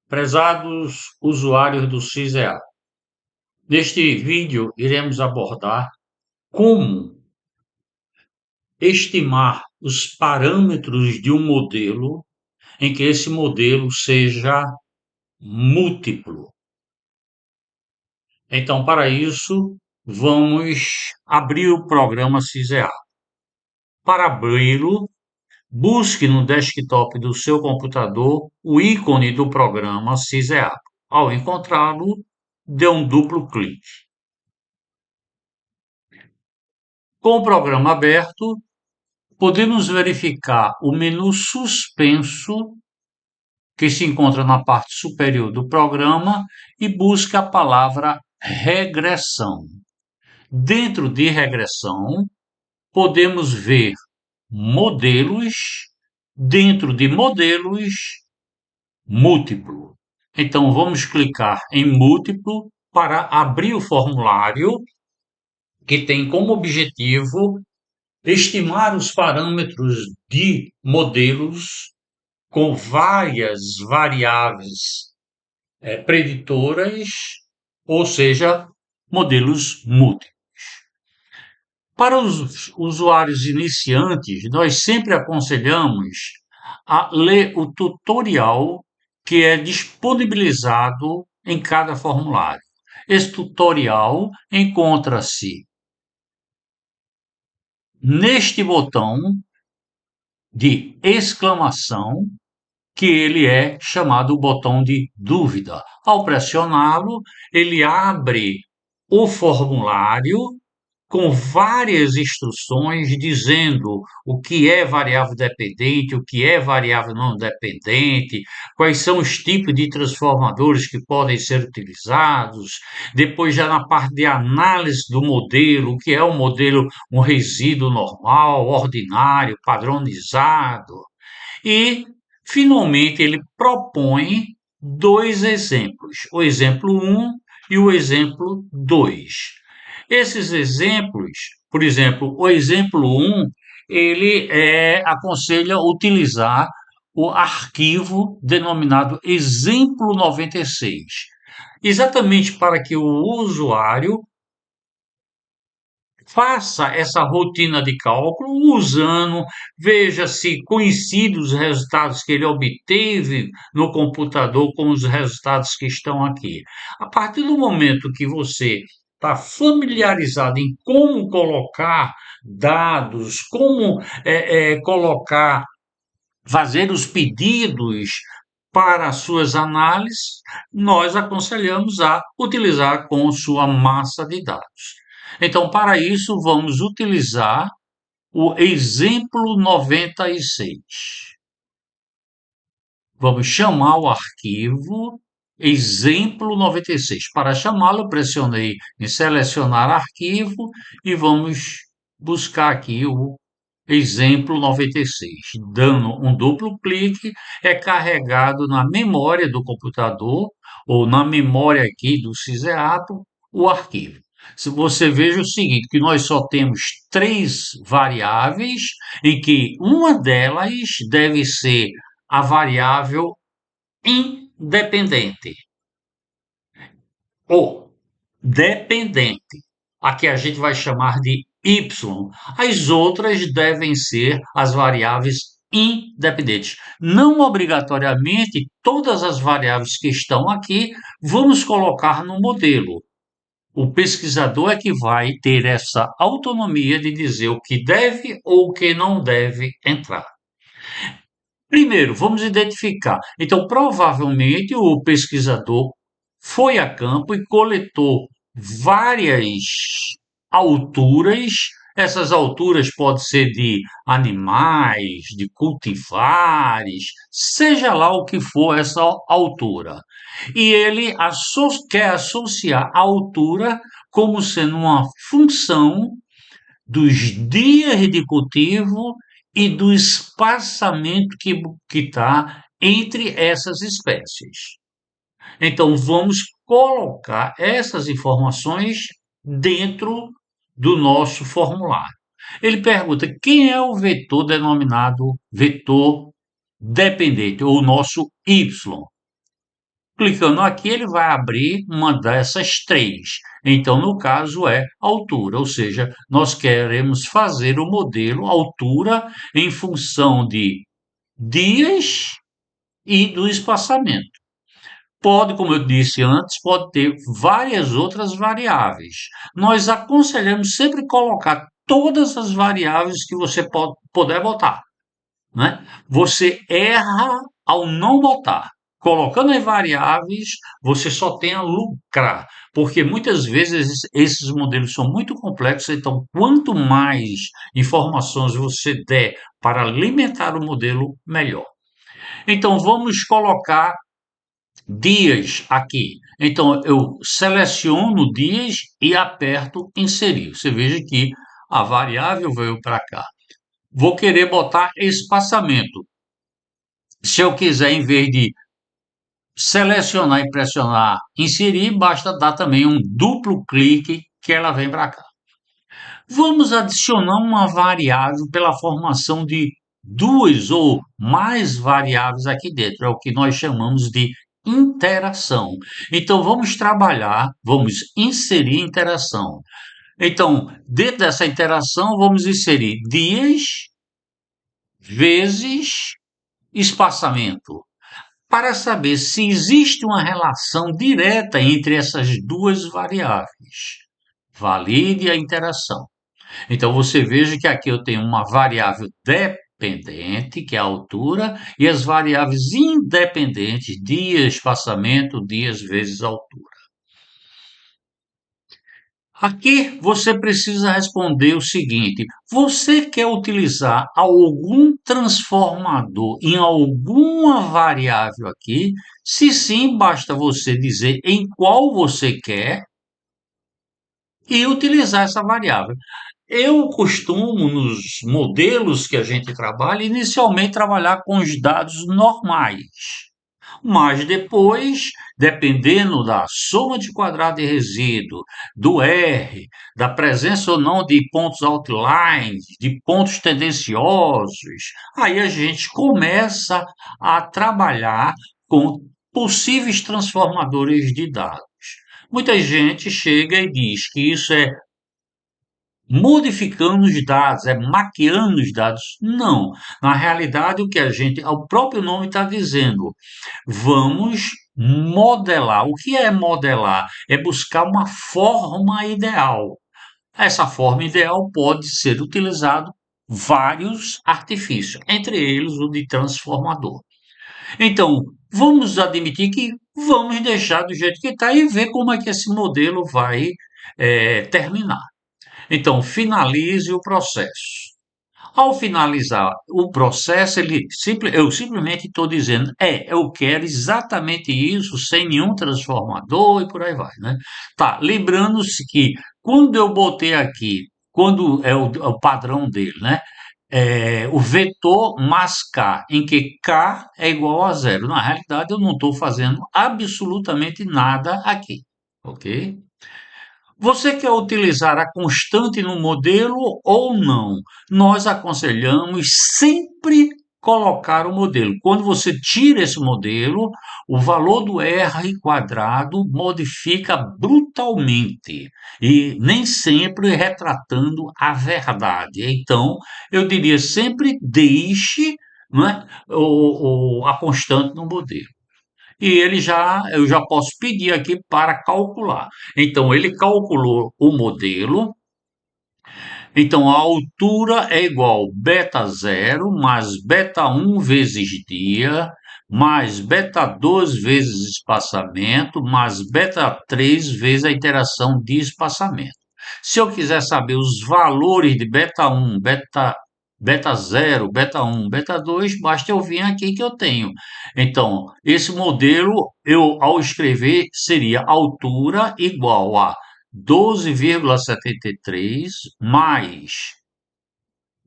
Prezados usuários do CISEA, neste vídeo iremos abordar como estimar os parâmetros de um modelo em que esse modelo seja múltiplo. Então, para isso, vamos abrir o programa CISEA. Para abri-lo, busque no desktop do seu computador o ícone do programa CISEA. Ao encontrá-lo, dê um duplo clique. Com o programa aberto, podemos verificar o menu suspenso que se encontra na parte superior do programa e busque a palavra regressão. Dentro de regressão, podemos ver modelos, dentro de modelos, múltiplo. Então, vamos clicar em múltiplo para abrir o formulário que tem como objetivo estimar os parâmetros de modelos com várias variáveis preditoras, ou seja, modelos múltiplos. Para os usuários iniciantes, nós sempre aconselhamos a ler o tutorial que é disponibilizado em cada formulário. Esse tutorial encontra-se neste botão de exclamação, que ele é chamado botão de dúvida. Ao pressioná-lo, ele abre o formulário com várias instruções dizendo o que é variável dependente, o que é variável não dependente, quais são os tipos de transformadores que podem ser utilizados. Depois, já na parte de análise do modelo, o que é um modelo, um resíduo normal, ordinário, padronizado. E, finalmente, ele propõe dois exemplos, o exemplo 1 e o exemplo 2. Esses exemplos, por exemplo, o exemplo 1, ele aconselha utilizar o arquivo denominado exemplo 96, exatamente para que o usuário faça essa rotina de cálculo usando, veja se coincidem os resultados que ele obteve no computador com os resultados que estão aqui. A partir do momento que você está familiarizado em como colocar dados, como colocar, fazer os pedidos para as suas análises, nós aconselhamos a utilizar com sua massa de dados. Então, para isso, vamos utilizar o exemplo 96. Vamos chamar o arquivo exemplo 96. Para chamá-lo, pressionei em selecionar arquivo e vamos buscar aqui o exemplo 96. Dando um duplo clique, é carregado na memória do computador ou na memória aqui do CISEATO o arquivo. Se você veja o seguinte, que nós só temos três variáveis, em que uma delas deve ser a variável independente ou dependente, a que a gente vai chamar de y. As outras devem ser as variáveis independentes. Não obrigatoriamente todas as variáveis que estão aqui vamos colocar no modelo. O pesquisador é que vai ter essa autonomia de dizer o que deve ou o que não deve entrar. Primeiro, vamos identificar. Então, provavelmente, o pesquisador foi a campo e coletou várias alturas. Essas alturas podem ser de animais, de cultivares, seja lá o que for essa altura. E ele quer associar a altura como sendo uma função dos dias de cultivo e do espaçamento que está entre essas espécies. Então, vamos colocar essas informações dentro do nosso formulário. Ele pergunta quem é o vetor denominado vetor dependente, ou o nosso y. Clicando aqui, ele vai abrir uma dessas três. Então, no caso, é altura, ou seja, nós queremos fazer o modelo altura em função de dias e do espaçamento. Pode, como eu disse antes, pode ter várias outras variáveis. Nós aconselhamos sempre colocar todas as variáveis que você puder botar, né? Você erra ao não botar. Colocando as variáveis, você só tem a lucrar, porque muitas vezes esses modelos são muito complexos, então quanto mais informações você der para alimentar o modelo, melhor. Então vamos colocar dias aqui. Então eu seleciono dias e aperto inserir. Você veja que a variável veio para cá. Vou querer botar espaçamento. Se eu quiser, em vez de selecionar e pressionar inserir, basta dar também um duplo clique que ela vem para cá. Vamos adicionar uma variável pela formação de duas ou mais variáveis aqui dentro, é o que nós chamamos de interação. Então vamos trabalhar, vamos inserir interação. Então, dentro dessa interação, vamos inserir dias vezes espaçamento, para saber se existe uma relação direta entre essas duas variáveis. Valide a interação. Então você veja que aqui eu tenho uma variável dependente, que é a altura, e as variáveis independentes, dia, espaçamento, dias vezes altura. Aqui você precisa responder o seguinte: você quer utilizar algum transformador em alguma variável aqui? Se sim, basta você dizer em qual você quer e utilizar essa variável. Eu costumo, nos modelos que a gente trabalha, inicialmente trabalhar com os dados normais. Mas depois, dependendo da soma de quadrado de resíduo, do R, da presença ou não de pontos outlines, de pontos tendenciosos, aí a gente começa a trabalhar com possíveis transformadores de dados. Muita gente chega e diz que isso é modificando os dados, é maquiando os dados. Não. Na realidade, o próprio nome está dizendo, vamos modelar. O que é modelar? É buscar uma forma ideal. Essa forma ideal pode ser utilizado vários artifícios, entre eles o de transformador. Então, vamos admitir que vamos deixar do jeito que está e ver como é que esse modelo vai terminar. Então, finalize o processo. Ao finalizar o processo, eu simplesmente estou dizendo, eu quero exatamente isso, sem nenhum transformador e por aí vai, né? Tá, lembrando-se que quando eu botei aqui, quando é o padrão dele, né? O vetor mais K, em que K é igual a zero. Na realidade, eu não estou fazendo absolutamente nada aqui, ok? Você quer utilizar a constante no modelo ou não? Nós aconselhamos sempre colocar o modelo. Quando você tira esse modelo, o valor do R quadrado modifica brutalmente e nem sempre retratando a verdade. Então, eu diria sempre deixe, não é, a constante no modelo e eu já posso pedir aqui para calcular. Então, ele calculou o modelo. Então, a altura é igual beta zero mais beta 1 vezes dia, mais beta 2 vezes espaçamento, mais beta 3 vezes a interação de espaçamento. Se eu quiser saber os valores de beta 1, beta zero, beta 1, beta 2, basta eu vir aqui que eu tenho. Então, esse modelo, ao escrever, seria altura igual a 12,73 mais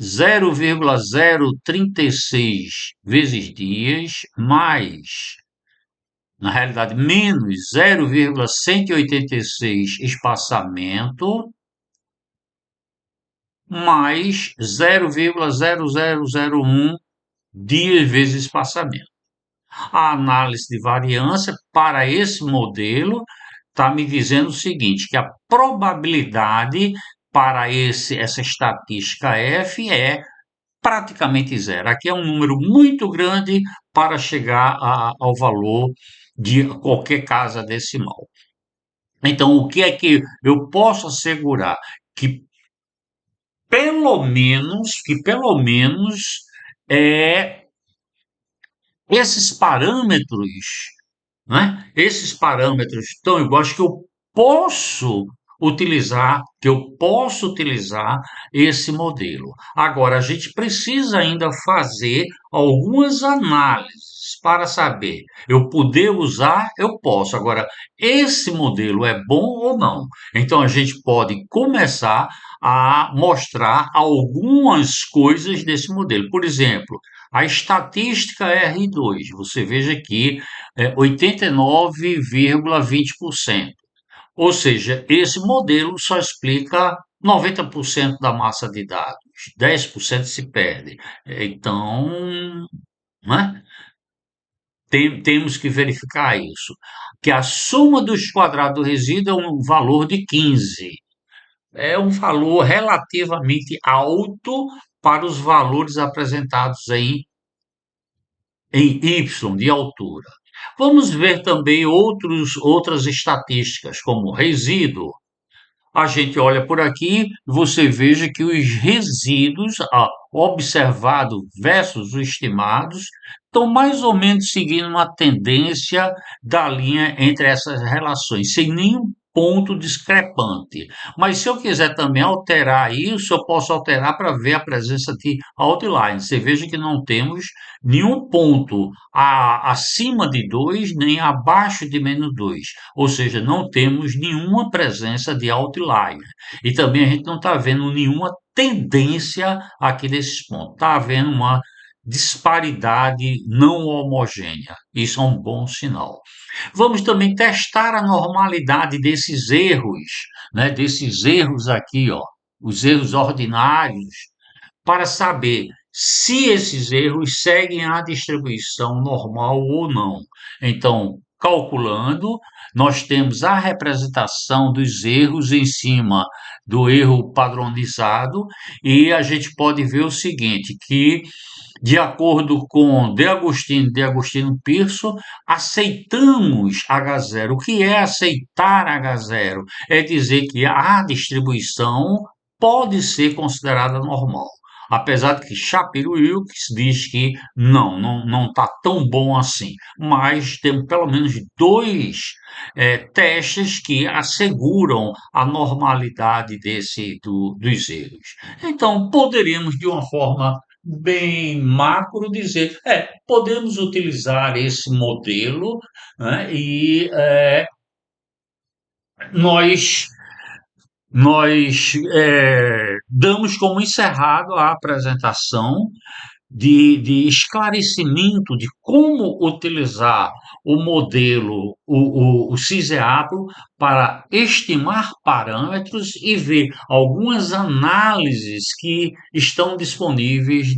0,036 vezes dias mais, na realidade, menos 0,186 espaçamento mais 0,0001 dias vezes espaçamento. A análise de variância para esse modelo está me dizendo o seguinte, que a probabilidade para essa estatística F é praticamente zero. Aqui é um número muito grande para chegar ao valor de qualquer casa decimal. Então, o que é que eu posso assegurar? Que pelo menos, é, esses parâmetros, né? Esses parâmetros estão iguais que eu posso utilizar esse modelo. Agora, a gente precisa ainda fazer algumas análises para saber. Eu poder usar, eu posso. Agora, esse modelo é bom ou não? Então, a gente pode começar a mostrar algumas coisas desse modelo. Por exemplo, a estatística R2, você veja aqui, 89,20%. Ou seja, esse modelo só explica 90% da massa de dados, 10% se perde. Então, né, temos que verificar isso. Que a soma dos quadrados do resíduo é um valor de 15. É um valor relativamente alto para os valores apresentados em Y de altura. Vamos ver também outras estatísticas, como resíduo. A gente olha por aqui, você veja que os resíduos observados versus os estimados estão mais ou menos seguindo uma tendência da linha entre essas relações, sem nenhum ponto discrepante. Mas se eu quiser também alterar isso, eu posso alterar para ver a presença de outline. Você veja que não temos nenhum ponto acima de 2 nem abaixo de -2, ou seja, não temos nenhuma presença de outlier. E também a gente não está vendo nenhuma tendência aqui nesses pontos. Está havendo uma disparidade não homogênea. Isso é um bom sinal. Vamos também testar a normalidade desses erros, né? Desses erros aqui, ó, os erros ordinários, para saber se esses erros seguem a distribuição normal ou não. Então, calculando, nós temos a representação dos erros em cima do erro padronizado e a gente pode ver o seguinte, que de acordo com De Agostino Pearson, aceitamos H0. O que é aceitar H0? É dizer que a distribuição pode ser considerada normal. Apesar de que Shapiro-Wilks diz que não está tão bom assim. Mas temos pelo menos dois testes que asseguram a normalidade dos erros. Então, poderíamos, de uma forma bem macro, dizer, podemos utilizar esse modelo, né, e nós damos como encerrado a apresentação de esclarecimento de como utilizar o modelo, o CISEAPRO, para estimar parâmetros e ver algumas análises que estão disponíveis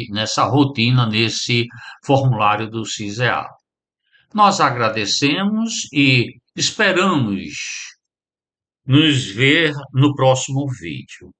nessa rotina, nesse formulário do CISEAPRO. Nós agradecemos e esperamos nos ver no próximo vídeo.